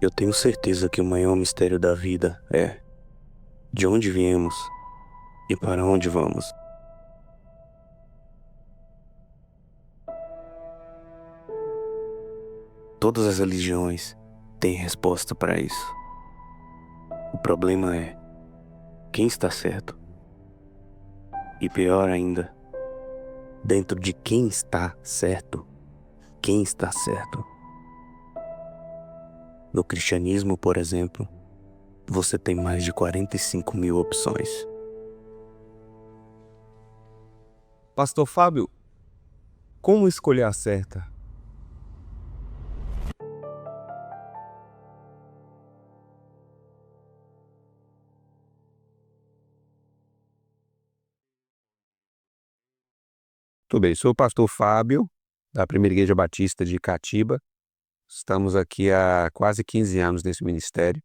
Eu tenho certeza que o maior mistério da vida é de onde viemos e para onde vamos. Todas as religiões têm resposta para isso. O problema é quem está certo. E pior ainda, dentro de quem está certo, quem está certo. No cristianismo, por exemplo, você tem mais de 45 mil opções. Pastor Fábio, como escolher a certa? Tudo bem, sou o pastor Fábio, da Primeira Igreja Batista de Catiba. Estamos aqui há quase 15 anos nesse ministério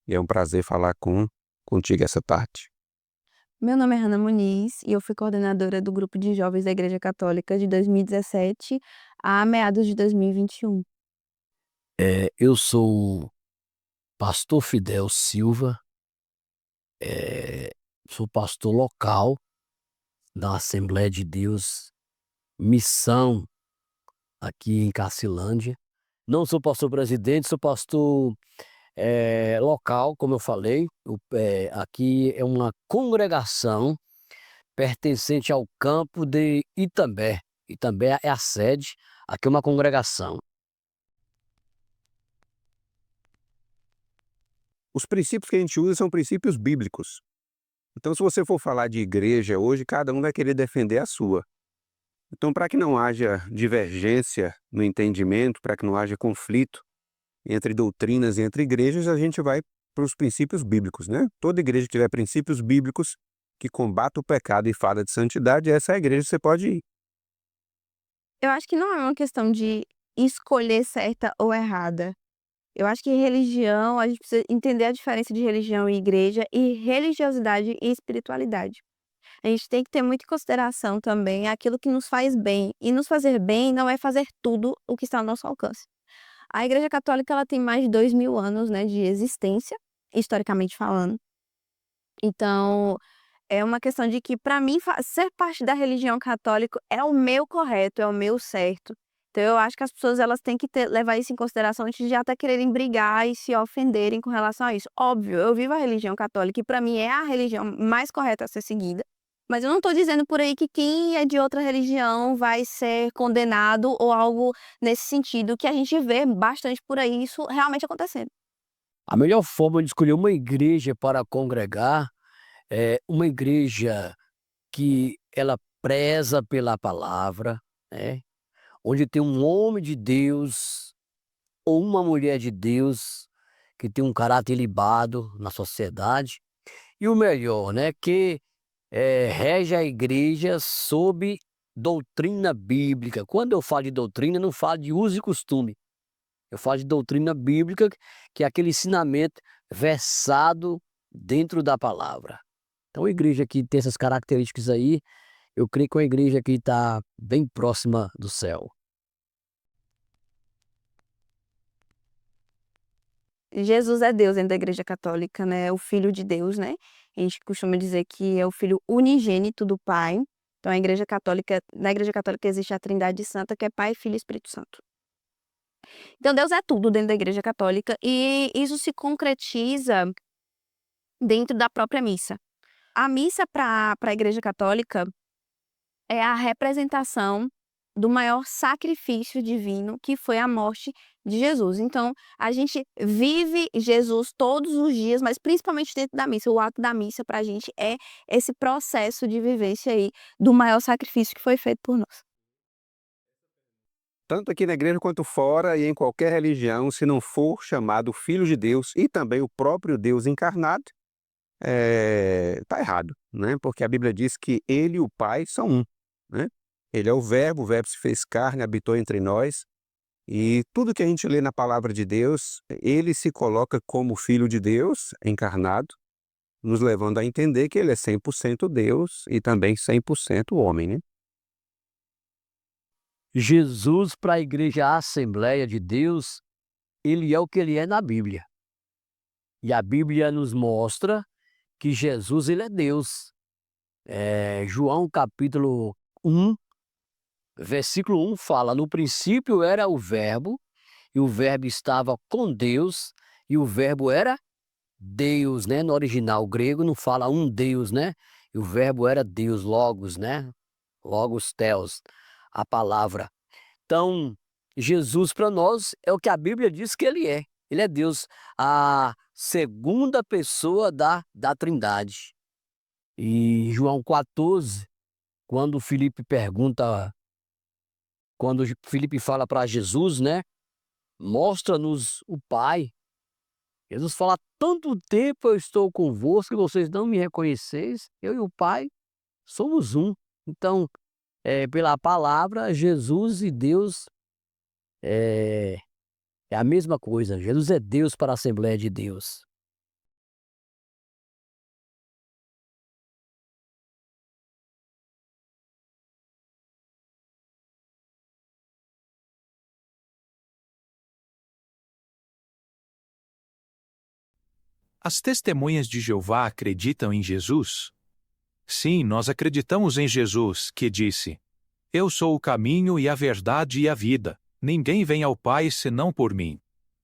e é um prazer falar contigo essa tarde. Meu nome é Hannah Muniz e eu fui coordenadora do grupo de jovens da Igreja Católica de 2017 a meados de 2021. Eu sou o pastor Fidel Silva, eh, sou pastor local da Assembleia de Deus Missão aqui em Cacilândia. Não sou pastor presidente, sou pastor local, como eu falei. Aqui é uma congregação pertencente ao campo de Itambé. Itambé é a sede, aqui é uma congregação. Os princípios que a gente usa são princípios bíblicos. Então, se você for falar de igreja hoje, cada um vai querer defender a sua. Então, para que não haja divergência no entendimento, para que não haja conflito entre doutrinas e entre igrejas, a gente vai para os princípios bíblicos, né? Toda igreja que tiver princípios bíblicos que combata o pecado e fala de santidade, essa é a igreja que você pode ir. Eu acho que não é uma questão de escolher certa ou errada. Eu acho que religião, a gente precisa entender a diferença de religião e igreja e religiosidade e espiritualidade. A gente tem que ter muito em consideração também aquilo que nos faz bem. E nos fazer bem não é fazer tudo o que está ao nosso alcance. A Igreja Católica ela tem mais de 2000 anos, né, de existência, historicamente falando. Então, é uma questão de que, para mim, ser parte da religião católica é o meu correto, é o meu certo. Então, eu acho que as pessoas elas têm que levar isso em consideração antes de até quererem brigar e se ofenderem com relação a isso. Óbvio, eu vivo a religião católica e, para mim, é a religião mais correta a ser seguida. Mas eu não estou dizendo por aí que quem é de outra religião vai ser condenado ou algo nesse sentido, que a gente vê bastante por aí isso realmente acontecendo. A melhor forma de escolher uma igreja para congregar é uma igreja que ela preza pela palavra, né, onde tem um homem de Deus ou uma mulher de Deus que tem um caráter ilibado na sociedade. E o melhor, né, que rege a igreja sob doutrina bíblica. Quando eu falo de doutrina, eu não falo de uso e costume. Eu falo de doutrina bíblica, que é aquele ensinamento versado dentro da palavra. Então, a igreja que tem essas características aí, eu creio que é uma igreja que está bem próxima do céu. Jesus é Deus dentro da Igreja Católica, né, é o Filho de Deus, né. A gente costuma dizer que é o Filho unigênito do Pai. Então a Igreja Católica na Igreja Católica existe a Trindade Santa, que é Pai, Filho e Espírito Santo. Então Deus é tudo dentro da Igreja Católica e isso se concretiza dentro da própria missa. A missa para a Igreja Católica é a representação do maior sacrifício divino, que foi a morte de Jesus. Então, a gente vive Jesus todos os dias, mas principalmente dentro da missa. O ato da missa para a gente é esse processo de vivência aí do maior sacrifício que foi feito por nós. Tanto aqui na igreja quanto fora e em qualquer religião, se não for chamado Filho de Deus e também o próprio Deus encarnado, tá errado, né? Porque a Bíblia diz que ele e o Pai são um, né? Ele é o Verbo se fez carne, habitou entre nós, e tudo que a gente lê na palavra de Deus, ele se coloca como Filho de Deus encarnado, nos levando a entender que ele é 100% Deus e também 100% homem, né? Jesus, para a igreja Assembleia de Deus, ele é o que ele é na Bíblia. E a Bíblia nos mostra que Jesus ele é Deus. João capítulo 1, versículo 1 fala: no princípio era o Verbo, e o Verbo estava com Deus, e o Verbo era Deus, né? No original grego não fala um Deus, né? E o Verbo era Deus, Logos, né? Logos Theos, a palavra. Então, Jesus para nós é o que a Bíblia diz que ele é. Ele é Deus, a segunda pessoa da Trindade. E João 14, quando Filipe pergunta, quando Filipe fala para Jesus, né? Mostra-nos o Pai. Jesus fala: tanto tempo eu estou convosco e vocês não me reconheceis, eu e o Pai somos um. Então, pela palavra, Jesus e Deus é, é a mesma coisa. Jesus é Deus para a Assembleia de Deus. As testemunhas de Jeová acreditam em Jesus? Sim, nós acreditamos em Jesus, que disse: eu sou o caminho e a verdade e a vida. Ninguém vem ao Pai senão por mim.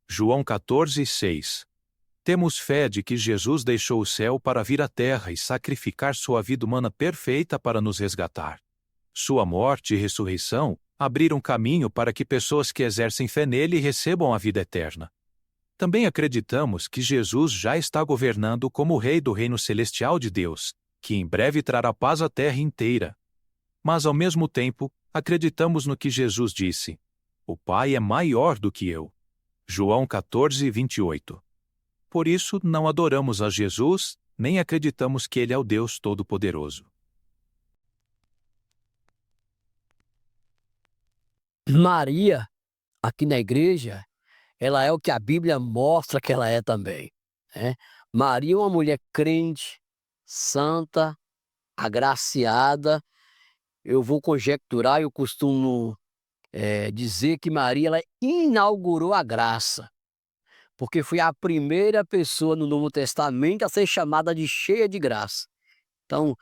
João 14, 6. Temos fé de que Jesus deixou o céu para vir à terra e sacrificar sua vida humana perfeita para nos resgatar. Sua morte e ressurreição abriram caminho para que pessoas que exercem fé nele recebam a vida eterna. Também acreditamos que Jesus já está governando como Rei do reino celestial de Deus, que em breve trará paz à terra inteira. Mas, ao mesmo tempo, acreditamos no que Jesus disse: o Pai é maior do que eu. João 14, 28. Por isso, não adoramos a Jesus, nem acreditamos que ele é o Deus Todo-Poderoso. Maria, aqui na igreja, ela é o que a Bíblia mostra que ela é também, né? Maria é uma mulher crente, santa, agraciada. Eu vou conjecturar, eu costumo dizer que Maria ela inaugurou a graça, porque foi a primeira pessoa no Novo Testamento a ser chamada de cheia de graça. Então,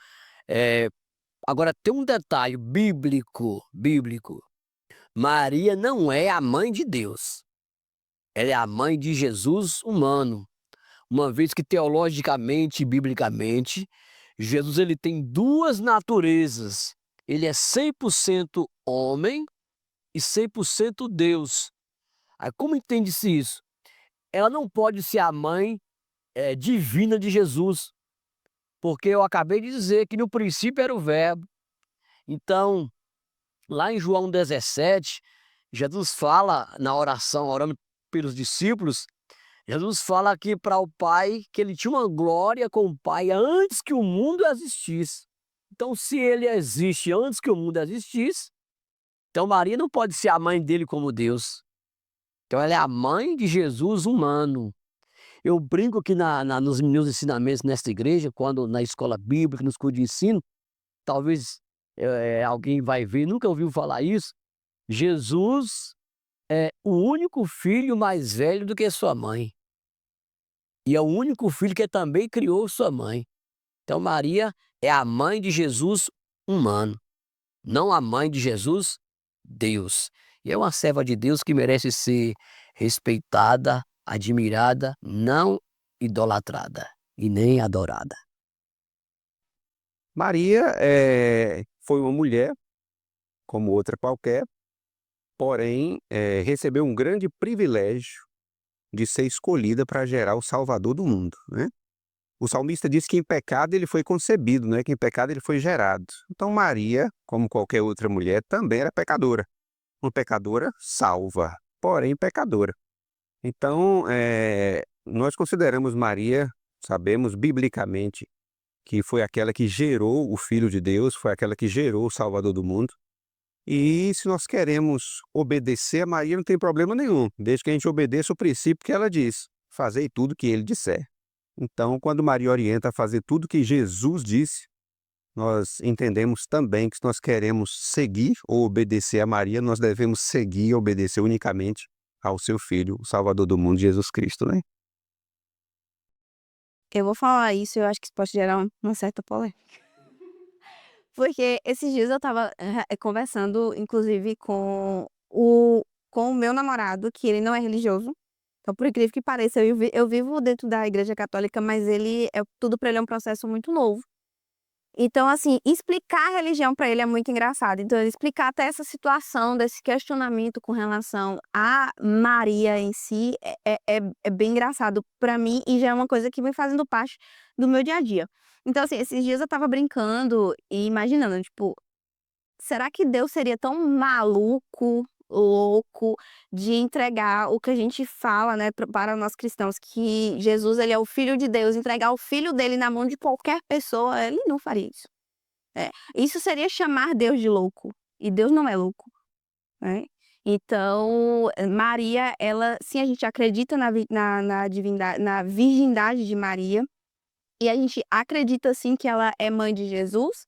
agora tem um detalhe bíblico. Maria não é a mãe de Deus. Ela é a mãe de Jesus humano. Uma vez que teologicamente e biblicamente, Jesus ele tem duas naturezas. Ele é 100% homem e 100% Deus. Aí como entende-se isso? Ela não pode ser a mãe divina de Jesus, porque eu acabei de dizer que no princípio era o Verbo. Então, lá em João 17, Jesus fala na oração, orando pelos discípulos, Jesus fala aqui para o Pai que ele tinha uma glória com o Pai antes que o mundo existisse. Então, se ele existe antes que o mundo existisse, então Maria não pode ser a mãe dele como Deus. Então, ela é a mãe de Jesus humano. Eu brinco que nos meus ensinamentos nesta igreja, quando na escola bíblica, nos cursos de ensino, talvez alguém vai ver, nunca ouviu falar isso. Jesus é o único filho mais velho do que sua mãe. E é o único filho que também criou sua mãe. Então Maria é a mãe de Jesus humano, não a mãe de Jesus Deus. E é uma serva de Deus que merece ser respeitada, admirada, não idolatrada e nem adorada. Maria foi uma mulher, como outra qualquer, porém recebeu um grande privilégio de ser escolhida para gerar o Salvador do mundo, né? O salmista diz que em pecado ele foi concebido, né? Que em pecado ele foi gerado. Então Maria, como qualquer outra mulher, também era pecadora. Uma pecadora salva, porém pecadora. Então, nós consideramos Maria, sabemos biblicamente que foi aquela que gerou o Filho de Deus, foi aquela que gerou o Salvador do mundo. E se nós queremos obedecer a Maria, não tem problema nenhum, desde que a gente obedeça o princípio que ela diz: fazei tudo que ele disser. Então, quando Maria orienta a fazer tudo que Jesus disse, nós entendemos também que se nós queremos seguir ou obedecer a Maria, nós devemos seguir e obedecer unicamente ao seu Filho, o Salvador do mundo, Jesus Cristo, né? Eu vou falar isso, eu acho que isso pode gerar uma certa polêmica. Porque esses dias eu estava, conversando, inclusive, com o meu namorado, que ele não é religioso. Então, por incrível que pareça, eu vivo dentro da igreja católica, mas tudo para ele é um processo muito novo. Então, assim, explicar a religião para ele é muito engraçado. Então, ele explicar até essa situação, desse questionamento com relação a Maria em si, é bem engraçado para mim e já é uma coisa que vem fazendo parte do meu dia a dia. Então, assim, esses dias eu estava brincando e imaginando, tipo, será que Deus seria tão maluco, louco, de entregar o que a gente fala, né, para nós cristãos, que Jesus ele é o Filho de Deus, entregar o filho dele na mão de qualquer pessoa, ele não faria isso. Isso seria chamar Deus de louco, e Deus não é louco, né. Então, Maria, ela sim, a gente acredita na virgindade de Maria, e a gente acredita sim que ela é mãe de Jesus,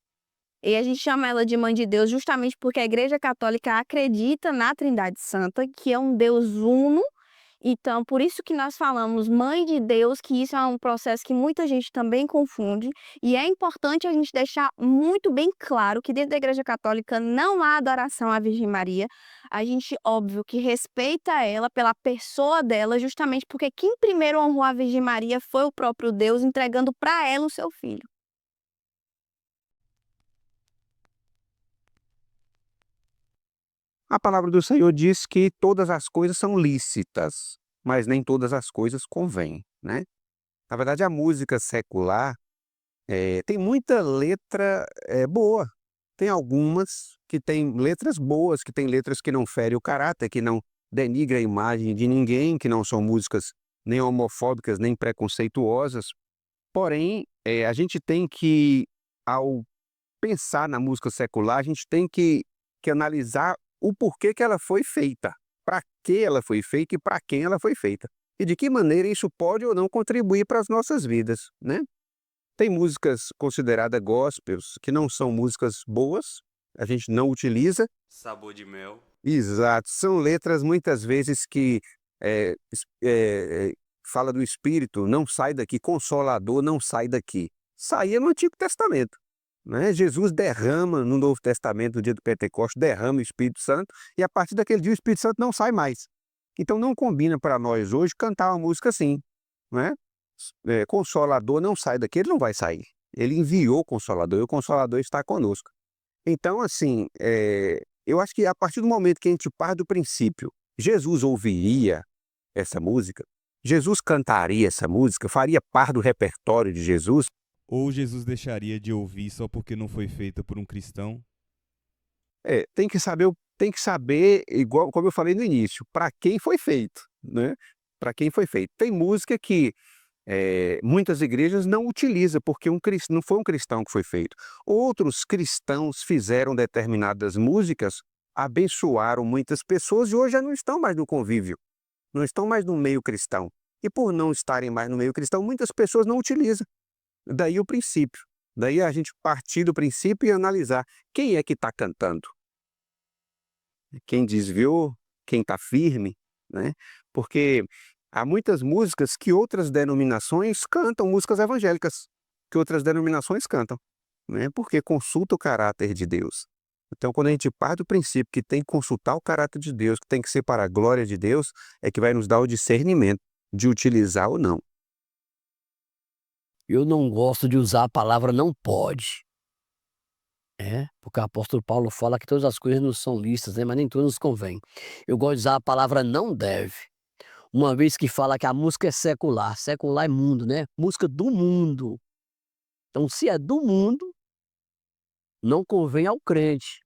e a gente chama ela de mãe de Deus justamente porque a Igreja Católica acredita na Trindade Santa, que é um Deus uno. Então, por isso que nós falamos mãe de Deus, que isso é um processo que muita gente também confunde. E é importante a gente deixar muito bem claro que dentro da Igreja Católica não há adoração à Virgem Maria. A gente, óbvio, que respeita ela pela pessoa dela, justamente porque quem primeiro honrou a Virgem Maria foi o próprio Deus, entregando para ela o seu filho. A palavra do Senhor diz que todas as coisas são lícitas, mas nem todas as coisas convêm, né? Na verdade, a música secular, tem muita letra, boa. Tem algumas que têm letras boas, que têm letras que não ferem o caráter, que não denigram a imagem de ninguém, que não são músicas nem homofóbicas, nem preconceituosas. Porém, a gente tem que, ao pensar na música secular, a gente tem que analisar o porquê que ela foi feita, para que ela foi feita e para quem ela foi feita. E de que maneira isso pode ou não contribuir para as nossas vidas, né? Tem músicas consideradas gospels que não são músicas boas, a gente não utiliza. Sabor de mel. Exato, são letras muitas vezes que fala do Espírito, não sai daqui, Consolador, não sai daqui. Saía no Antigo Testamento, né? Jesus derrama no Novo Testamento, no dia do Pentecostes, derrama o Espírito Santo, e a partir daquele dia o Espírito Santo não sai mais. Então não combina para nós hoje cantar uma música assim, né? Consolador não sai daqui, ele não vai sair. Ele enviou o Consolador e o Consolador está conosco. Então, assim, eu acho que a partir do momento que a gente parte do princípio, Jesus ouviria essa música, Jesus cantaria essa música, faria parte do repertório de Jesus. Ou Jesus deixaria de ouvir só porque não foi feita por um cristão? Tem que saber, igual como eu falei no início, para quem foi feito, né? Para quem foi feito. Tem música que muitas igrejas não utilizam, porque não foi um cristão que foi feito. Outros cristãos fizeram determinadas músicas, abençoaram muitas pessoas e hoje já não estão mais no convívio, não estão mais no meio cristão. E por não estarem mais no meio cristão, muitas pessoas não utilizam. Daí o princípio. Daí a gente partir do princípio e analisar quem é que está cantando. Quem desviou, quem está firme, né? Porque há muitas músicas que outras denominações cantam, músicas evangélicas, que outras denominações cantam, né? Porque consulta o caráter de Deus. Então, quando a gente parte do princípio que tem que consultar o caráter de Deus, que tem que ser para a glória de Deus, é que vai nos dar o discernimento de utilizar ou não. Eu não gosto de usar a palavra não pode. Porque o apóstolo Paulo fala que todas as coisas nos são lícitas, né, mas nem todas nos convêm. Eu gosto de usar a palavra não deve. Uma vez que fala que a música é secular, secular é mundo, né? Música do mundo. Então, se é do mundo, não convém ao crente.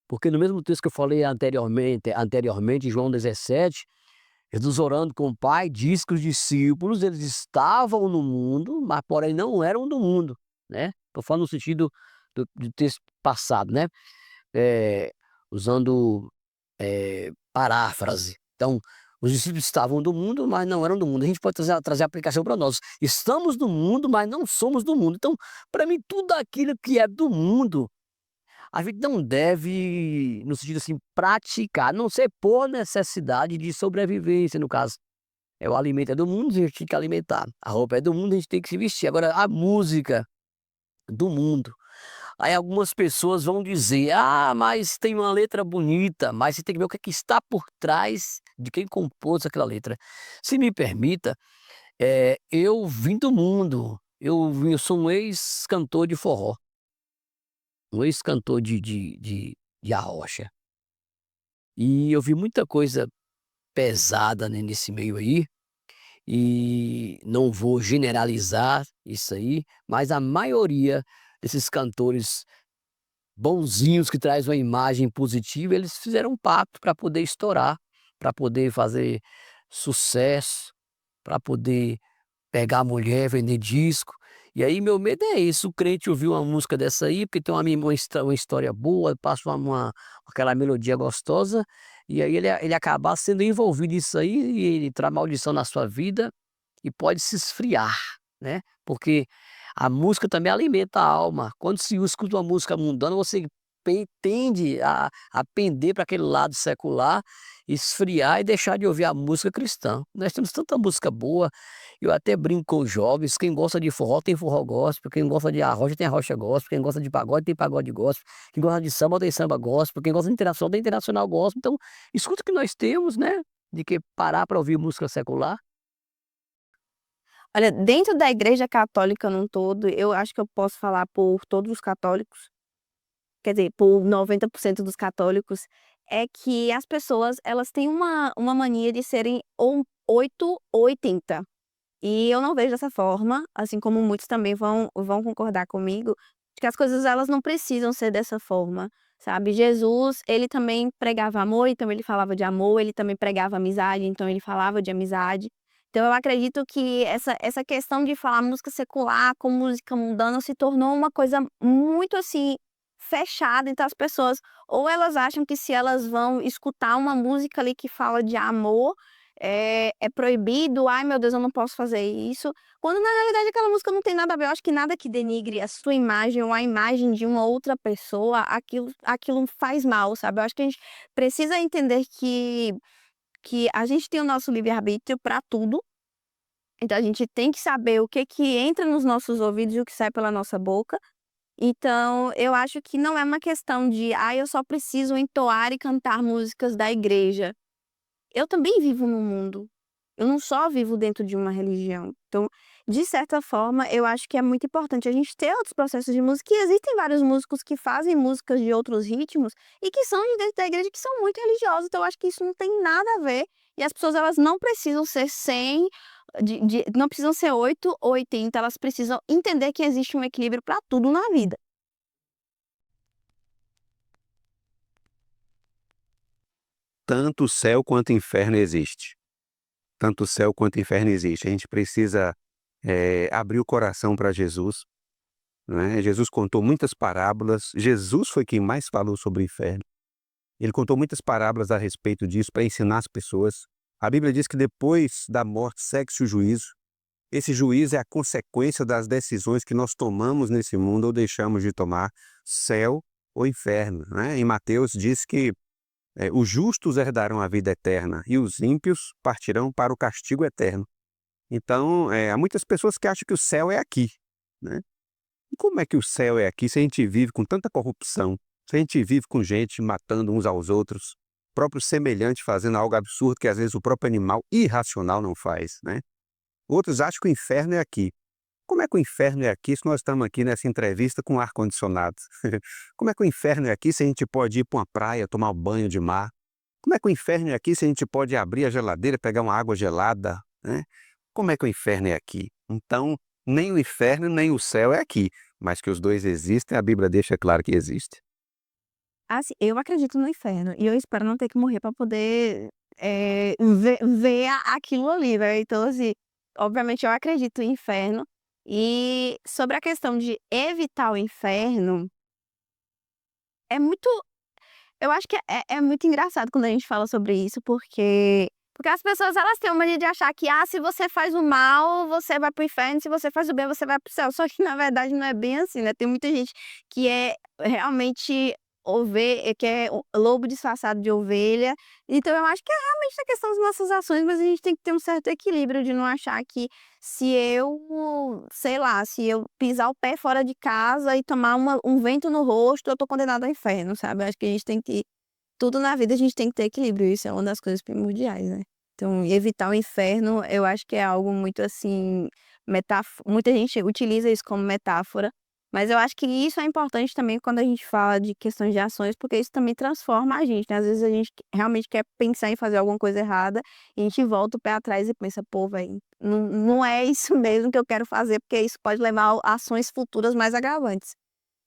Porque no mesmo texto que eu falei anteriormente, em João 17, Jesus orando com o Pai, diz que os discípulos, eles estavam no mundo, mas porém não eram do mundo, né? Estou falando no sentido do texto passado, né? Usando paráfrase. Então, os discípulos estavam do mundo, mas não eram do mundo. A gente pode trazer a aplicação para nós. Estamos no mundo, mas não somos do mundo. Então, para mim, tudo aquilo que é do mundo, a gente não deve, no sentido assim, praticar, a não ser por necessidade de sobrevivência, no caso. O alimento é do mundo, a gente tem que alimentar. A roupa é do mundo, a gente tem que se vestir. Agora, a música do mundo. Aí algumas pessoas vão dizer: ah, mas tem uma letra bonita, mas você tem que ver o que é que está por trás de quem compôs aquela letra. Se me permita, eu vim do mundo, eu sou um ex-cantor de forró, um ex-cantor de arrocha. E eu vi muita coisa pesada, né, nesse meio aí, e não vou generalizar isso aí, mas a maioria desses cantores bonzinhos que traz uma imagem positiva, eles fizeram um pacto para poder estourar, para poder fazer sucesso, para poder pegar a mulher, vender disco. E aí meu medo é isso, o crente ouvir uma música dessa aí, porque tem uma história boa, passa aquela melodia gostosa, e aí ele acabar sendo envolvido nisso aí, e ele traz maldição na sua vida, e pode se esfriar, né? Porque a música também alimenta a alma. Quando se escuta uma música mundana, você tende a pender para aquele lado secular, esfriar e deixar de ouvir a música cristã. Nós temos tanta música boa, eu até brinco com os jovens, quem gosta de forró tem forró gospel, quem gosta de arrocha tem arrocha gospel, quem gosta de pagode tem pagode gospel, quem gosta de samba tem samba gospel, quem gosta de internacional tem internacional gospel. Então, escuta o que nós temos, né? De que parar para ouvir música secular. Olha, dentro da igreja católica num todo, eu acho que eu posso falar por todos os católicos, quer dizer, por 90% dos católicos, é que as pessoas, elas têm uma mania de serem ou 8 ou 80. E eu não vejo dessa forma, assim como muitos também vão concordar comigo, de que as coisas elas não precisam ser dessa forma, sabe. Jesus, ele também pregava amor, então ele falava de amor, ele também pregava amizade, então ele falava de amizade. Então eu acredito que essa questão de falar música secular com música mundana se tornou uma coisa muito, assim, fechada, então as pessoas ou elas acham que se elas vão escutar uma música ali que fala de amor, é proibido, "Ai meu Deus, eu não posso fazer isso", quando na realidade aquela música não tem nada a ver. Eu acho que nada que denigre a sua imagem ou a imagem de uma outra pessoa, aquilo faz mal, sabe. Eu acho que a gente precisa entender que a gente tem o nosso livre-arbítrio para tudo, então a gente tem que saber o que que entra nos nossos ouvidos e o que sai pela nossa boca. Então eu acho que não é uma questão de: "Ah, eu só preciso entoar e cantar músicas da igreja". Eu também vivo no mundo, eu não só vivo dentro de uma religião. Então, de certa forma, eu acho que é muito importante a gente ter outros processos de música, e existem vários músicos que fazem músicas de outros ritmos e que são de dentro da igreja, que são muito religiosos, então eu acho que isso não tem nada a ver, e as pessoas elas não precisam ser 100, não precisam ser 8 ou 80, elas precisam entender que existe um equilíbrio para tudo na vida. Tanto o céu quanto o inferno existe. Tanto o céu quanto o inferno existe. A gente precisa abrir o coração para Jesus, né? Jesus contou muitas parábolas. Jesus foi quem mais falou sobre o inferno. Ele contou muitas parábolas a respeito disso para ensinar as pessoas. A Bíblia diz que depois da morte segue-se o juízo. Esse juízo é a consequência das decisões que nós tomamos nesse mundo ou deixamos de tomar, céu ou inferno, né? Em Mateus diz que os justos herdarão a vida eterna e os ímpios partirão para o castigo eterno. Então, há muitas pessoas que acham que o céu é aqui, né? E como é que o céu é aqui se a gente vive com tanta corrupção, se a gente vive com gente matando uns aos outros, próprio semelhante fazendo algo absurdo que às vezes o próprio animal irracional não faz, né? Outros acham que o inferno é aqui. Como é que o inferno é aqui se nós estamos aqui nessa entrevista com ar-condicionado? Como é que o inferno é aqui se a gente pode ir para uma praia, tomar um banho de mar? Como é que o inferno é aqui se a gente pode abrir a geladeira, pegar uma água gelada, né? Como é que o inferno é aqui? Então, nem o inferno nem o céu é aqui, mas que os dois existem, a Bíblia deixa claro que existe. Assim, eu acredito no inferno e eu espero não ter que morrer para poder, ver aquilo ali, né. Então, assim, obviamente eu acredito em inferno. E sobre a questão de evitar o inferno, é muito eu acho que é muito engraçado quando a gente fala sobre isso, porque as pessoas elas têm uma mania de achar que, se você faz o mal, você vai para o inferno, se você faz o bem, você vai para o céu. Só que na verdade não é bem assim, né. Tem muita gente que é realmente que é o lobo disfarçado de ovelha. Então eu acho que é realmente a questão das nossas ações, mas a gente tem que ter um certo equilíbrio de não achar que se eu, sei lá, se eu pisar o pé fora de casa e tomar um vento no rosto, eu tô condenado ao inferno, sabe? Eu acho que a gente tem que tudo na vida a gente tem que ter equilíbrio, isso é uma das coisas primordiais, né. Então evitar o inferno, eu acho que é algo muito, assim, muita gente utiliza isso como metáfora, mas eu acho que isso é importante também quando a gente fala de questões de ações, porque isso também transforma a gente, né. Às vezes a gente realmente quer pensar em fazer alguma coisa errada, e a gente volta o pé atrás e pensa: "Pô, velho, não é isso mesmo que eu quero fazer", porque isso pode levar a ações futuras mais agravantes.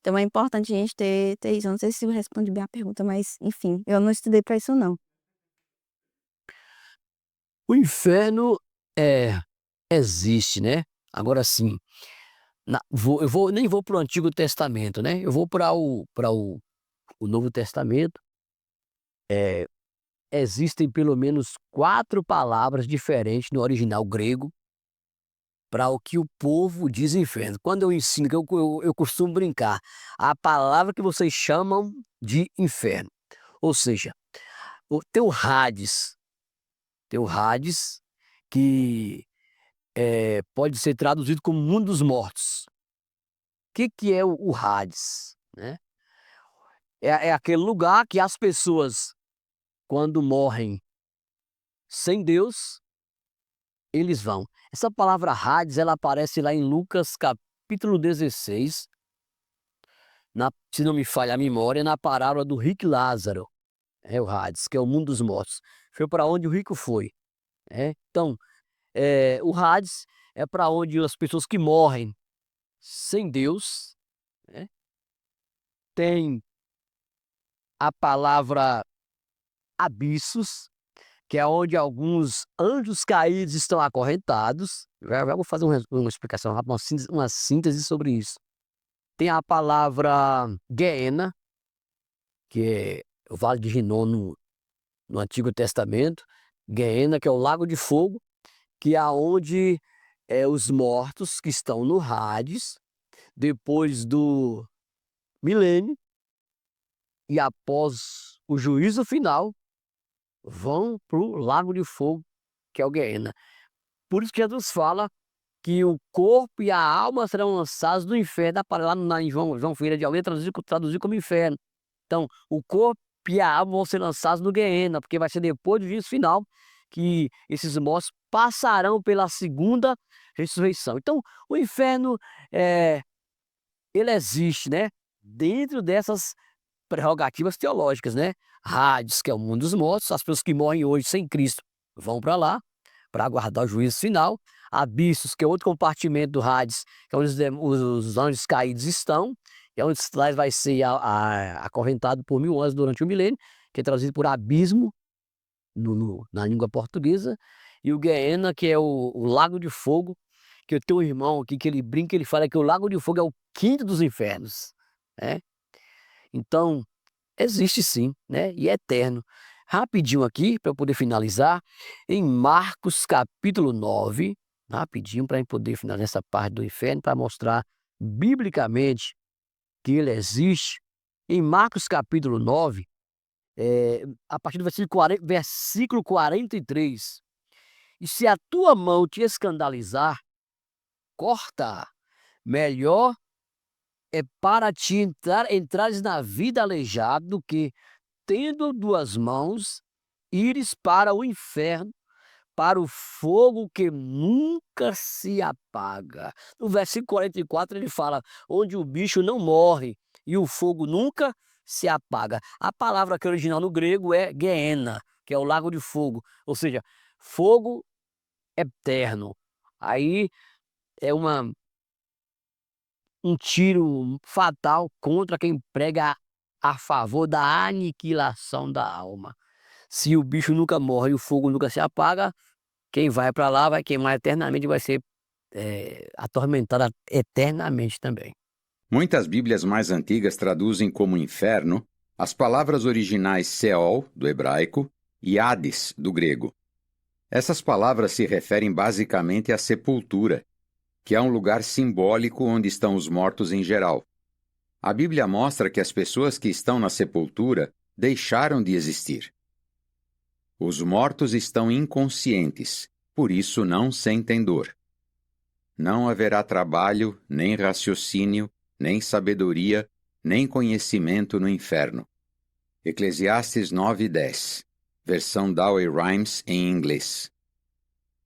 Então é importante a gente ter isso. Eu não sei se eu respondi bem a pergunta, mas enfim, eu não estudei pra isso não. O inferno, existe, né. Agora sim, nem vou para o Antigo Testamento, né, eu vou para o Novo Testamento. Existem pelo menos 4 palavras diferentes no original grego para o que o povo diz inferno. Quando eu ensino, que eu costumo brincar, a palavra que vocês chamam de inferno, ou seja, o teu Hades, que, pode ser traduzido como mundo dos mortos. Que é o Hades, né? É aquele lugar que as pessoas, quando morrem sem Deus, eles vão. Essa palavra Hades, ela aparece lá em Lucas capítulo 16, se não me falha a memória, na parábola do rico e Lázaro. É o Hades, que é o mundo dos mortos. Foi para onde o rico foi, né. Então, o Hades é para onde as pessoas que morrem sem Deus, né. Tem a palavra abissos, que é onde alguns anjos caídos estão acorrentados. Já vou fazer uma explicação rápida, uma síntese sobre isso. Tem a palavra Geena, que é o Vale de Rinom no Antigo Testamento. Geena, que é o lago de fogo, que é aonde, os mortos que estão no Hades, depois do milênio e após o juízo final, vão para o lago de fogo, que é o Geena. Por isso que Jesus fala que o corpo e a alma serão lançados no inferno, lá em João Ferreira de Almeida traduziu como inferno. Então, o corpo e a alma vão ser lançados no Geena, porque vai ser depois do juízo final que esses mortos passarão pela segunda ressurreição. Então, o inferno, ele existe, né, dentro dessas prerrogativas teológicas, né. Hades, que é o mundo dos mortos, as pessoas que morrem hoje sem Cristo vão para lá, para aguardar o juízo final. Abissos, que é outro compartimento do Hades, que é onde os anjos caídos estão, é onde lá vai ser acorrentado por 1000 anos durante o milênio, que é traduzido por abismo na língua portuguesa. E o Geena, que é o lago de fogo, que eu tenho um irmão aqui que ele brinca, ele fala que o lago de fogo é o quinto dos infernos, né. Então, existe sim, né, e é eterno. Rapidinho aqui, para eu poder finalizar, em Marcos capítulo 9, rapidinho para poder finalizar essa parte do inferno, para mostrar biblicamente que ele existe. Em Marcos capítulo 9, a partir do versículo 43: "E se a tua mão te escandalizar, corta-a. Melhor é para ti entrares na vida aleijado do que, tendo 2 mãos, ires para o inferno, para o fogo que nunca se apaga." No versículo 44 ele fala: "Onde o bicho não morre e o fogo nunca se apaga." A palavra que é original no grego é Geena, que é o lago de fogo, ou seja, fogo eterno. Aí é um tiro fatal contra quem prega a favor da aniquilação da alma. Se o bicho nunca morre e o fogo nunca se apaga, quem vai para lá vai queimar eternamente e vai ser, atormentada eternamente também. Muitas Bíblias mais antigas traduzem como inferno as palavras originais Seol, do hebraico, e Hades, do grego. Essas palavras se referem basicamente à sepultura, que é um lugar simbólico onde estão os mortos em geral. A Bíblia mostra que as pessoas que estão na sepultura deixaram de existir. Os mortos estão inconscientes, por isso não sentem dor. Não haverá trabalho, nem raciocínio, nem sabedoria, nem conhecimento no inferno. Eclesiastes 9:10, versão Douay-Rheims em inglês.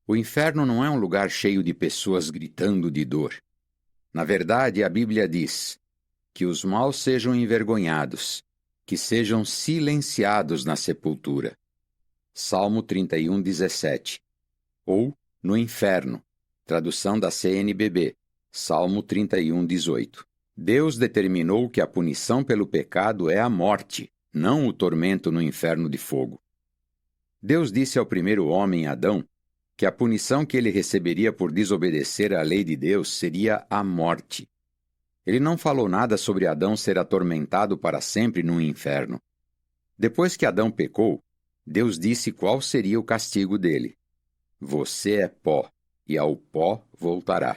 O inferno não é um lugar cheio de pessoas gritando de dor. Na verdade, a Bíblia diz que os maus sejam envergonhados, que sejam silenciados na sepultura. Salmo 31:17. Ou no inferno, tradução da CNBB, Salmo 31:18. Deus determinou que a punição pelo pecado é a morte, não o tormento no inferno de fogo. Deus disse ao primeiro homem, Adão, que a punição que ele receberia por desobedecer à lei de Deus seria a morte. Ele não falou nada sobre Adão ser atormentado para sempre no inferno. Depois que Adão pecou, Deus disse qual seria o castigo dele. Você é pó, e ao pó voltará.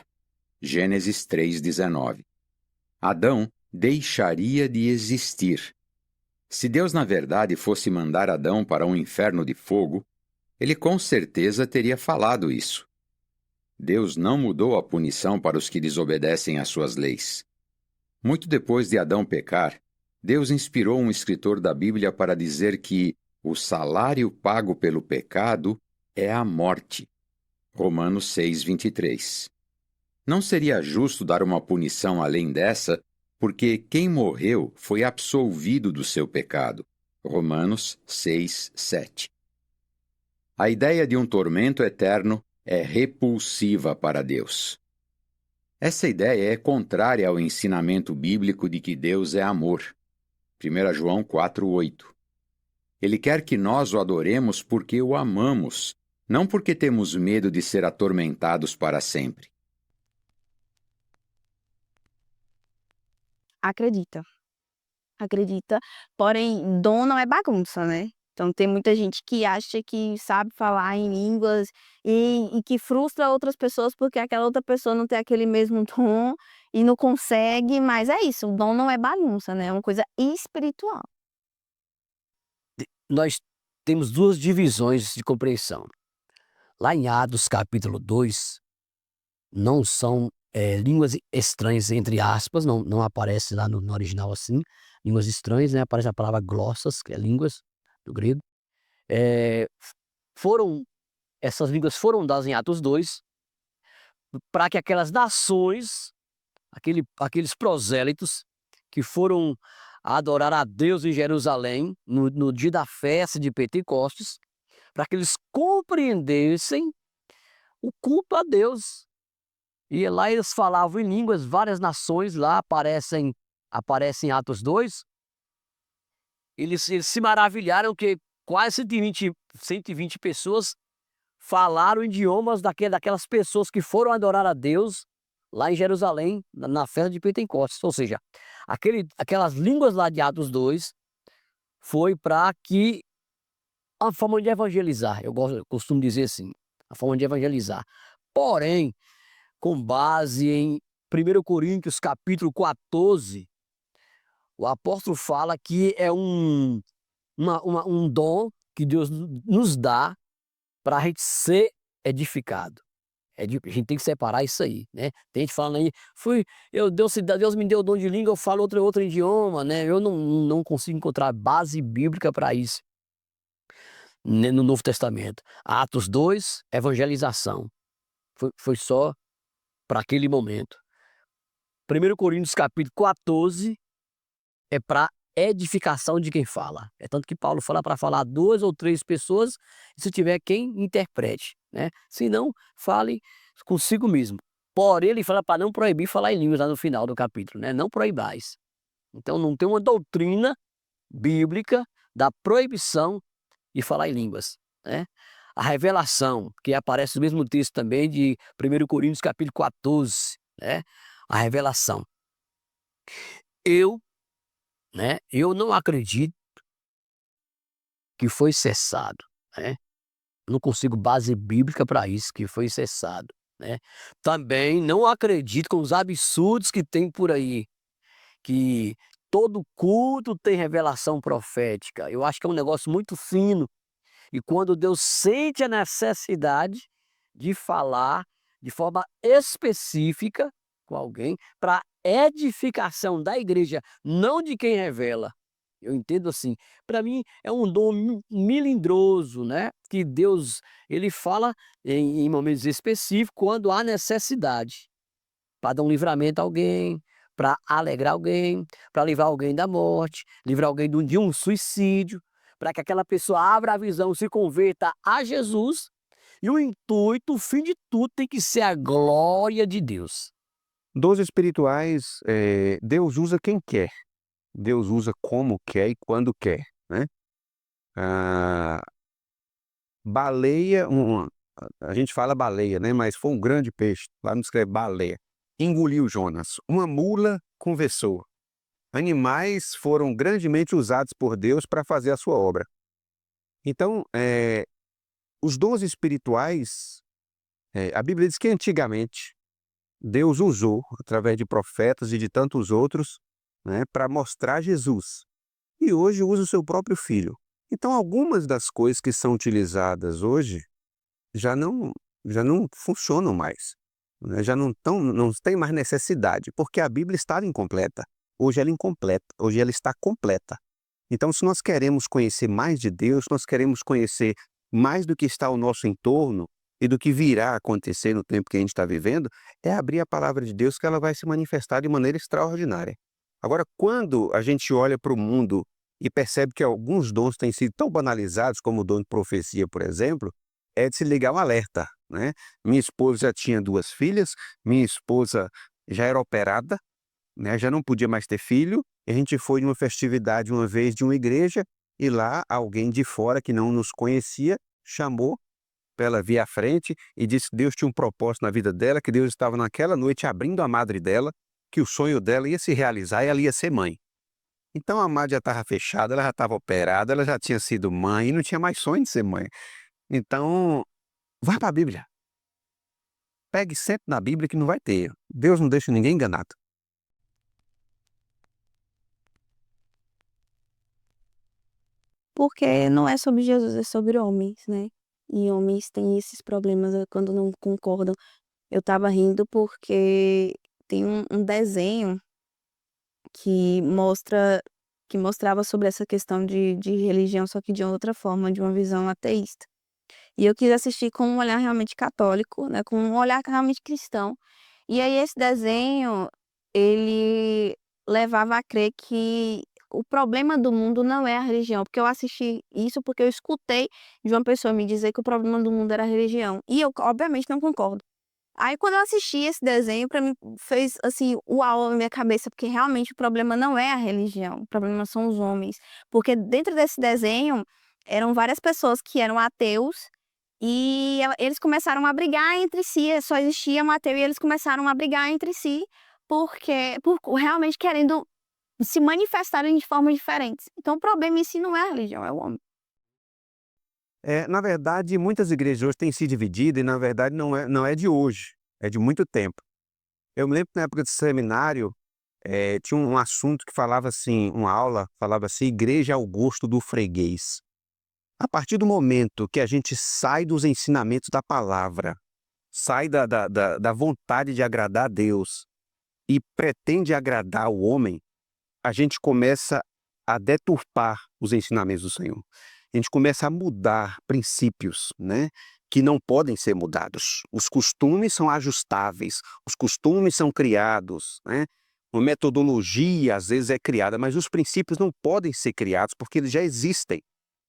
Gênesis 3:19. Adão deixaria de existir. Se Deus, na verdade, fosse mandar Adão para um inferno de fogo, ele com certeza teria falado isso. Deus não mudou a punição para os que desobedecem às suas leis. Muito depois de Adão pecar, Deus inspirou um escritor da Bíblia para dizer que o salário pago pelo pecado é a morte. Romanos 6:23. Não seria justo dar uma punição além dessa, porque quem morreu foi absolvido do seu pecado. Romanos 6:7. A ideia de um tormento eterno é repulsiva para Deus. Essa ideia é contrária ao ensinamento bíblico de que Deus é amor. 1 João 4:8. Ele quer que nós o adoremos porque o amamos, não porque temos medo de ser atormentados para sempre. Acredita. Acredita, porém, dom não é bagunça, né? Então tem muita gente que acha que sabe falar em línguas e que frustra outras pessoas porque aquela outra pessoa não tem aquele mesmo dom e não consegue, mas é isso, o dom não é bagunça, né? É uma coisa espiritual. Nós temos duas divisões de compreensão. Lá em Atos capítulo 2, não são línguas estranhas, entre aspas, não aparece lá no original assim, línguas estranhas, né? Aparece a palavra glossas, que é línguas do grego. Essas línguas foram dadas em Atos 2 para que aquelas nações, aqueles prosélitos que foram adorar a Deus em Jerusalém no dia da festa de Pentecostes, para que eles compreendessem o culto a Deus. E lá eles falavam em línguas, várias nações lá aparecem em Atos 2. Eles se maravilharam que quase 120 pessoas falaram idiomas daquelas pessoas que foram adorar a Deus lá em Jerusalém, na festa de Pentecostes. Ou seja, aquelas línguas lá de Atos 2 foi para que a forma de evangelizar, eu costumo dizer assim, a forma de evangelizar. Porém, com base em 1 Coríntios capítulo 14, o apóstolo fala que é um dom que Deus nos dá para a gente ser edificado. A gente tem que separar isso aí, né? Tem gente falando aí, Deus me deu o dom de língua, eu falo outro idioma, né? Eu não consigo encontrar base bíblica para isso no Novo Testamento. Atos 2, evangelização. Foi só para aquele momento. 1 Coríntios capítulo 14 é para edificação de quem fala. É tanto que Paulo fala para falar 2 ou 3 pessoas, e se tiver quem interprete, né? Se não, fale consigo mesmo. Porém, ele fala para não proibir falar em línguas lá no final do capítulo, né? Não proibais. Então não tem uma doutrina bíblica da proibição de falar em línguas, né? A revelação, que aparece no mesmo texto também de 1 Coríntios capítulo 14, né? A revelação. Eu não acredito que foi cessado, né? Não consigo base bíblica para isso, que foi cessado, né? Também não acredito com os absurdos que tem por aí, que todo culto tem revelação profética. Eu acho que é um negócio muito fino. E quando Deus sente a necessidade de falar de forma específica com alguém para edificação da igreja, não de quem revela. Eu entendo assim, para mim é um dom melindroso, né? Que Deus ele fala em momentos específicos quando há necessidade para dar um livramento a alguém, para alegrar alguém, para livrar alguém da morte, livrar alguém de um suicídio, para que aquela pessoa abra a visão, se converta a Jesus. E o intuito, o fim de tudo tem que ser a glória de Deus. Dons espirituais, Deus usa quem quer. Deus usa como quer e quando quer, né? Ah, baleia, a gente fala baleia, né? Mas foi um grande peixe, lá não escreve baleia. Engoliu Jonas. Uma mula conversou. Animais foram grandemente usados por Deus para fazer a sua obra. Então, os dons espirituais, a Bíblia diz que antigamente Deus usou, através de profetas e de tantos outros, né, para mostrar Jesus. E hoje usa o seu próprio filho. Então, algumas das coisas que são utilizadas hoje já não funcionam mais, né? Já não tem mais necessidade, porque a Bíblia estava incompleta. Hoje ela é incompleta, hoje ela está completa. Então, se nós queremos conhecer mais de Deus, nós queremos conhecer mais do que está ao nosso entorno e do que virá a acontecer no tempo que a gente está vivendo, é abrir a palavra de Deus que ela vai se manifestar de maneira extraordinária. Agora, quando a gente olha para o mundo e percebe que alguns dons têm sido tão banalizados, como o dom de profecia, por exemplo, é de se ligar um alerta, né? Minha esposa já tinha 2 filhas, minha esposa já era operada, né? Já não podia mais ter filho, e a gente foi em uma festividade uma vez de uma igreja, e lá alguém de fora que não nos conhecia chamou para ela vir à frente e disse que Deus tinha um propósito na vida dela, que Deus estava naquela noite abrindo a madre dela, que o sonho dela ia se realizar e ela ia ser mãe. Então a madre já estava fechada, ela já estava operada, ela já tinha sido mãe e não tinha mais sonho de ser mãe. Então, vá para a Bíblia. Pegue sempre na Bíblia que não vai ter erro. Deus não deixa ninguém enganado. Porque não é sobre Jesus, é sobre homens, né? E homens têm esses problemas quando não concordam. Eu estava rindo porque tem um desenho que mostrava sobre essa questão de religião, só que de outra forma, de uma visão ateísta. E eu quis assistir com um olhar realmente católico, né, com um olhar realmente cristão. E aí esse desenho, ele levava a crer que o problema do mundo não é a religião, porque eu assisti isso porque eu escutei de uma pessoa me dizer que o problema do mundo era a religião, e eu obviamente não concordo. Aí quando eu assisti esse desenho, pra mim fez, assim, uau na minha cabeça, porque realmente o problema não é a religião, o problema são os homens. Porque dentro desse desenho, eram várias pessoas que eram ateus, e eles começaram a brigar entre si, só existia um ateu e eles começaram a brigar entre si, porque por realmente querendo se manifestarem de formas diferentes. Então o problema em si não é a religião, é o homem. Na verdade, muitas igrejas hoje têm se dividido e, na verdade, não é de hoje, é de muito tempo. Eu me lembro que na época de seminário, tinha um assunto que falava assim, uma aula falava assim, igreja ao gosto do freguês. A partir do momento que a gente sai dos ensinamentos da palavra, sai da vontade de agradar a Deus e pretende agradar o homem, a gente começa a deturpar os ensinamentos do Senhor. A gente começa a mudar princípios, né, que não podem ser mudados. Os costumes são ajustáveis, os costumes são criados, né? Uma metodologia às vezes é criada, mas os princípios não podem ser criados porque eles já existem.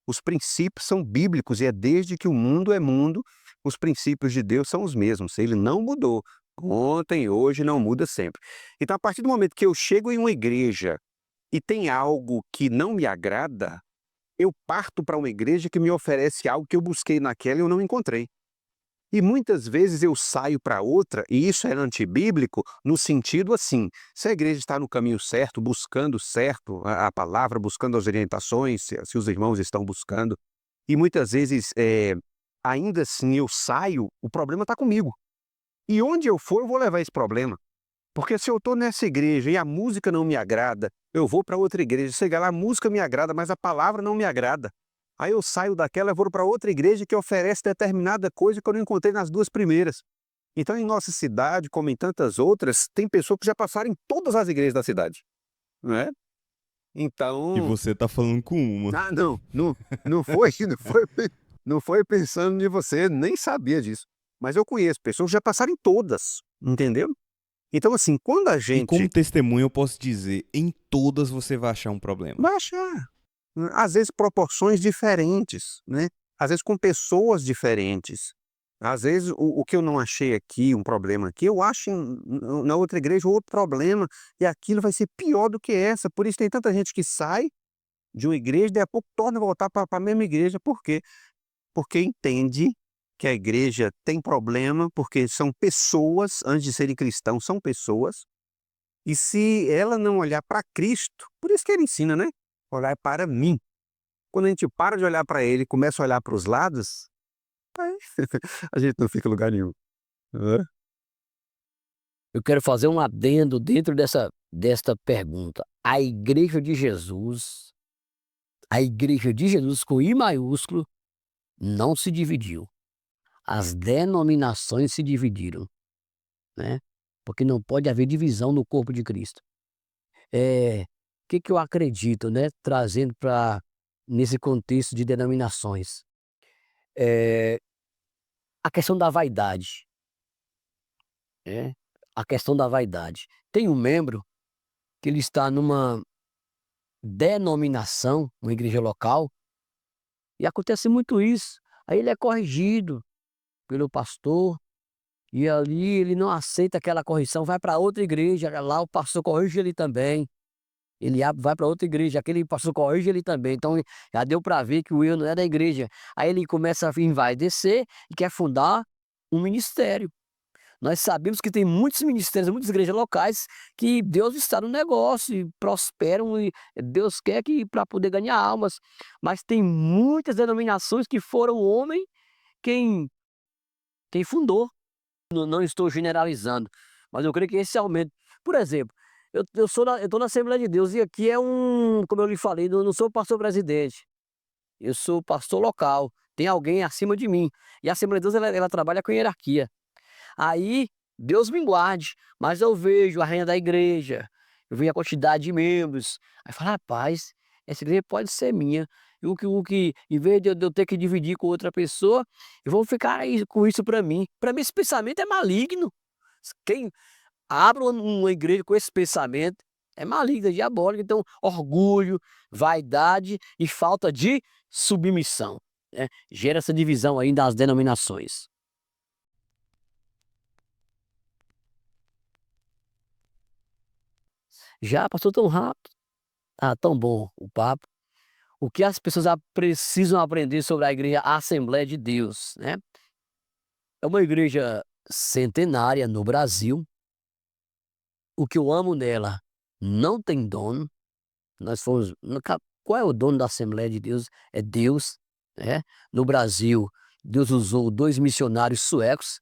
Os princípios são bíblicos e é desde que o mundo é mundo, os princípios de Deus são os mesmos. Ele não mudou. Ontem, hoje, não muda sempre. Então, a partir do momento que eu chego em uma igreja e tem algo que não me agrada, eu parto para uma igreja que me oferece algo que eu busquei naquela e eu não encontrei. E muitas vezes eu saio para outra, e isso é antibíblico, no sentido assim, se a igreja está no caminho certo, buscando a palavra, buscando as orientações, se os irmãos estão buscando, e muitas vezes, ainda assim eu saio, o problema está comigo. E onde eu for, eu vou levar esse problema. Porque se eu estou nessa igreja e a música não me agrada, eu vou para outra igreja. Chega lá, a música me agrada, mas a palavra não me agrada. Aí eu saio daquela e vou para outra igreja que oferece determinada coisa que eu não encontrei nas duas primeiras. Então, em nossa cidade, como em tantas outras, tem pessoas que já passaram em todas as igrejas da cidade, não é? E Então, você tá falando com uma. não foi pensando em você, nem sabia disso. Mas eu conheço pessoas que já passaram em todas, entendeu? Então, assim, quando a E como gente testemunha, eu posso dizer, em todas você vai achar um problema. vai achar, né, às vezes proporções diferentes, né? Às vezes com pessoas diferentes. Às vezes o que eu não achei aqui, um problema aqui, eu acho na outra igreja outro problema, e aquilo vai ser pior do que essa. Por isso tem tanta gente que sai de uma igreja, daí a pouco torna a voltar para a mesma igreja. Por quê? Porque entende que a igreja tem problema, porque são pessoas, antes de serem cristãos, são pessoas, e se ela não olhar para Cristo, por isso que ele ensina, né? Olhar para mim. Quando a gente para de olhar para ele e começa a olhar para os lados, aí a gente não fica em lugar nenhum, né? Eu quero fazer um adendo dentro desta pergunta. A igreja de Jesus com I maiúsculo, não se dividiu. As denominações se dividiram, né? Porque não pode haver divisão no corpo de Cristo. O que eu acredito, né? Trazendo para nesse contexto de denominações. A questão da vaidade, né? A questão da vaidade. Tem um membro que ele está numa denominação, uma igreja local, e acontece muito isso. Aí ele é corrigido pelo pastor, e ali ele não aceita aquela correção, vai para outra igreja, lá o pastor corrige ele também. Ele vai para outra igreja, aquele pastor corrige ele também. Então já deu para ver que o erro não é da igreja. Aí ele começa a envaidecer e quer fundar um ministério. Nós sabemos que tem muitos ministérios, muitas igrejas locais que Deus está no negócio e prosperam e Deus quer que para poder ganhar almas. Mas tem muitas denominações que foram o homem quem fundou. Não estou generalizando, mas eu creio que esse aumento. Por exemplo, eu estou na Assembleia de Deus e aqui como eu lhe falei, eu não sou pastor presidente, eu sou pastor local, tem alguém acima de mim. E a Assembleia de Deus ela trabalha com hierarquia. Aí, Deus me guarde, mas eu vejo a rainha da igreja, eu vejo a quantidade de membros, aí falo, rapaz, essa igreja pode ser minha. E em vez de eu ter que dividir com outra pessoa, eu vou ficar com isso para mim. Para mim, esse pensamento é maligno. Quem abre uma igreja com esse pensamento é maligno, é diabólico. Então, orgulho, vaidade e falta de submissão, né? Gera essa divisão aí das denominações. Já passou tão rápido, tão bom o papo. O que as pessoas precisam aprender sobre a igreja Assembleia de Deus, né? É uma igreja centenária no Brasil. O que eu amo nela não tem dono. Nós fomos. Qual é o dono da Assembleia de Deus? É Deus, né? No Brasil, Deus usou 2 missionários suecos,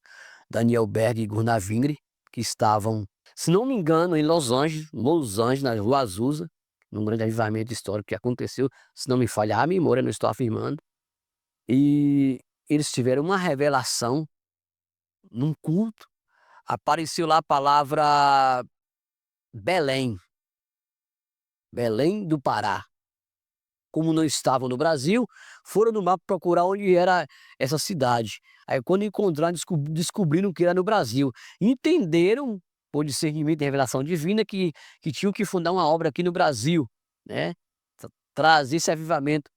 Daniel Berg e Gunnar Wingre, que estavam, se não me engano, em Los Angeles, na Rua Azusa, num grande avivamento histórico que aconteceu, se não me falha a memória, não estou afirmando. E eles tiveram uma revelação num culto. Apareceu lá a palavra Belém, Belém do Pará. Como não estavam no Brasil, foram no mapa procurar onde era essa cidade. Aí quando encontraram, descobriram que era no Brasil. Entenderam, por discernimento e revelação divina, que tinham que fundar uma obra aqui no Brasil, né? Trazer esse avivamento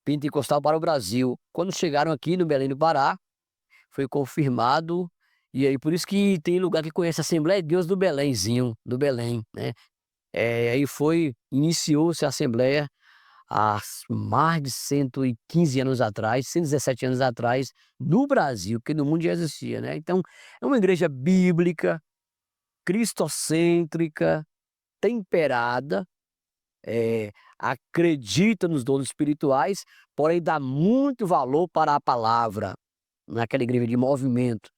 pentecostal para o Brasil. Quando chegaram aqui no Belém do Pará, foi confirmado, e aí por isso que tem lugar que conhece a Assembleia de Deus do Belémzinho, do Belém, né? Aí iniciou-se a Assembleia há mais de 115 anos atrás, 117 anos atrás, no Brasil, porque no mundo já existia, né? Então, é uma igreja bíblica, cristocêntrica, temperada, acredita nos dons espirituais, porém dá muito valor para a palavra, naquela igreja de movimento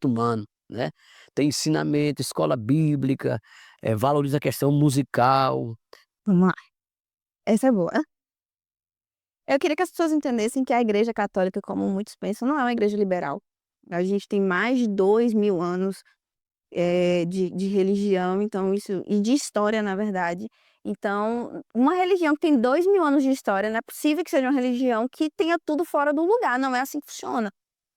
humano. né? Tem ensinamento, escola bíblica, valoriza a questão musical. Vamos lá, essa é boa. Eu queria que as pessoas entendessem que a Igreja Católica, como muitos pensam, não é uma igreja liberal. A gente tem mais de 2000 anos de religião, então isso, e de história, na verdade. Então, uma religião que tem 2000 anos de história, não é possível que seja uma religião que tenha tudo fora do lugar, não é assim que funciona.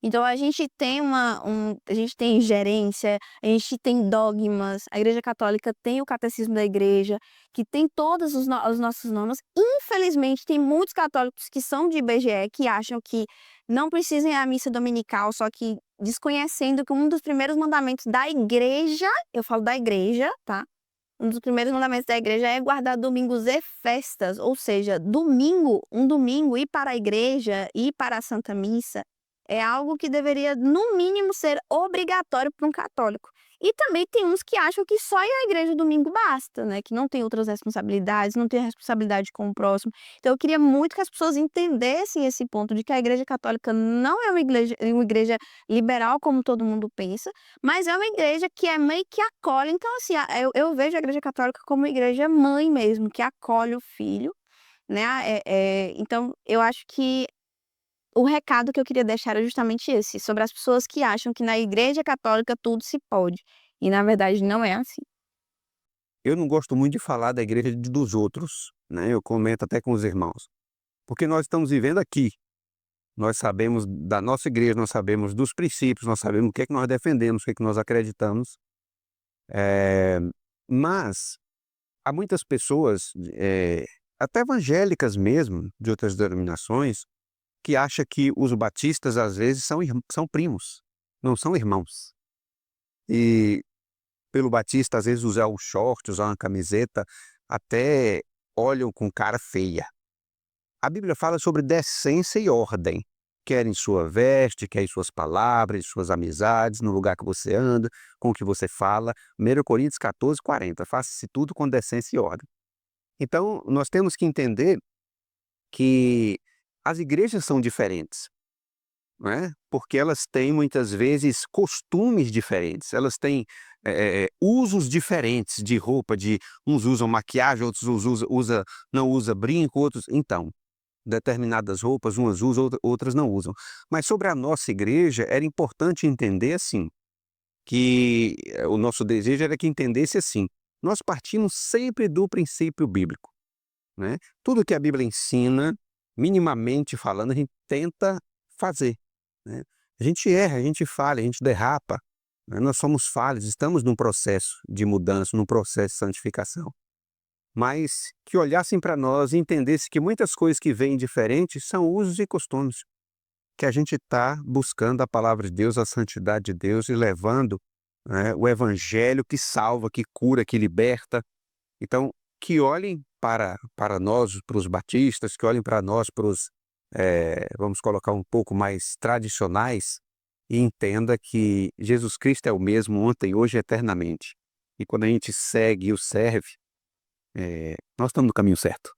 Então, a gente tem a gente tem gerência, a gente tem dogmas, a Igreja Católica tem o Catecismo da Igreja, que tem todas os nossos nomes. Infelizmente, tem muitos católicos que são de IBGE, que acham que não precisam ir à missa dominical, só que desconhecendo que um dos primeiros mandamentos da igreja, eu falo da igreja, tá? Um dos primeiros mandamentos da igreja é guardar domingos e festas, ou seja, um domingo, ir para a igreja, ir para a Santa Missa, é algo que deveria, no mínimo, ser obrigatório para um católico. E também tem uns que acham que só ir à igreja domingo basta, né? Que não tem outras responsabilidades, não tem responsabilidade com o próximo. Então, eu queria muito que as pessoas entendessem esse ponto de que a Igreja Católica não é uma igreja liberal, como todo mundo pensa, mas é uma igreja que é mãe que acolhe. Então, assim, eu vejo a Igreja Católica como uma igreja mãe mesmo, que acolhe o filho, né? Então, eu acho que o recado que eu queria deixar era justamente esse, sobre as pessoas que acham que na Igreja Católica tudo se pode. E, na verdade, não é assim. Eu não gosto muito de falar da igreja dos outros, né? Eu comento até com os irmãos, porque nós estamos vivendo aqui. Nós sabemos da nossa igreja, nós sabemos dos princípios, nós sabemos o que é que nós defendemos, o que é que nós acreditamos. Eh, mas há muitas pessoas, até evangélicas mesmo, de outras denominações, que acham que os batistas às vezes são primos, não são irmãos. E pelo batista às vezes usar um short, usar uma camiseta, até olham com cara feia. A Bíblia fala sobre decência e ordem, quer em sua veste, quer em suas palavras, em suas amizades, no lugar que você anda, com o que você fala. 1 Coríntios 14:40, faça-se tudo com decência e ordem. Então, nós temos que entender que as igrejas são diferentes, não é? Porque elas têm muitas vezes costumes diferentes, elas têm usos diferentes de roupa, de uns usam maquiagem, outros não usa brinco, outros. Então, determinadas roupas, umas usam, outras não usam. Mas sobre a nossa igreja, era importante entender assim, que o nosso desejo era que entendesse assim, nós partimos sempre do princípio bíblico, né? Tudo que a Bíblia ensina, minimamente falando, a gente tenta fazer, né? A gente erra, a gente falha, a gente derrapa, né? Nós somos falhos, estamos num processo de mudança, num processo de santificação. Mas que olhassem para nós e entendessem que muitas coisas que vêm diferentes são usos e costumes, que a gente está buscando a palavra de Deus, a santidade de Deus e levando, né, o evangelho que salva, que cura, que liberta. Então, que olhem para nós, para os batistas, que olhem para nós, para os, vamos colocar um pouco mais tradicionais, e entenda que Jesus Cristo é o mesmo ontem, hoje e eternamente. E quando a gente segue e o serve, nós estamos no caminho certo.